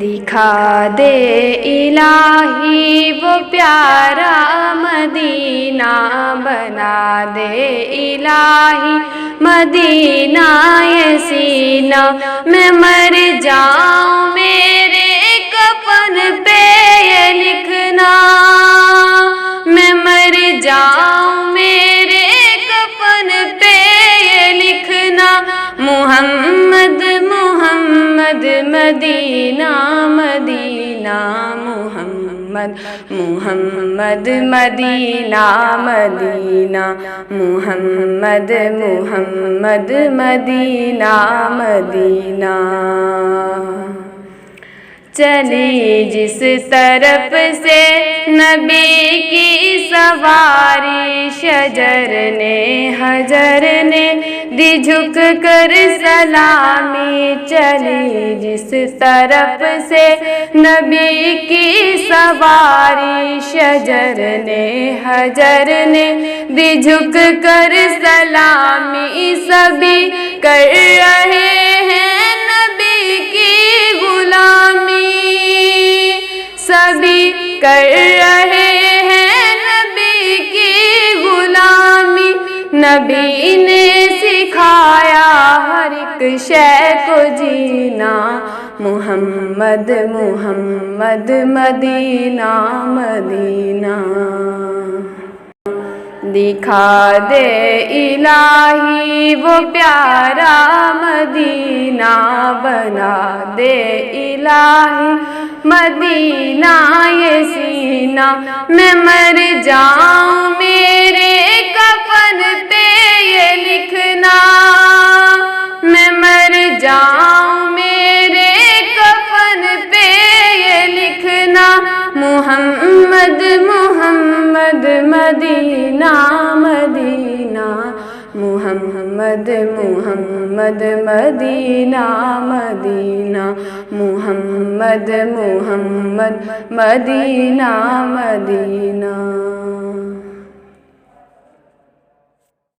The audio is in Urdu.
دکھا دے الہی وہ پیارا مدینہ، بنا دے الہی مدینہ یہ سینہ، میں مر جاؤں میرے کفن پہ یہ لکھنا، میں مر جاؤں میرے کفن پہ یہ لکھنا، محمد محمد مدینہ مدینہ، محمد محمد مدینہ مدینہ، محمد محمد مدینہ مدینہ۔ چلی جس طرف سے نبی کی سواری، شجر نے حجر نے دی جھک کر سلامی، چلی جس طرف سے نبی کی سواری، شجر نے حجر نے دی جھک کر سلامی، سبھی کر رہے ہیں نبی کی غلامی، سبھی کر رہے ہیں نبی کی غلامی، نبی نے سکھایا ہر ایک شے کو جینا، محمد محمد مدینہ مدینہ۔ دکھا دے الہی وہ پیارا مدینہ، بنا دے الہی مدینہ یہ سینہ، میں مر جاؤں میرے کفن پہ یہ لکھنا، میں مر جاؤں میرے کفن پہ یہ لکھنا، محمد محمد مدینہ مدینہ، محمد محمد مدینہ مدینہ، محمد محمد مدینہ مدینہ۔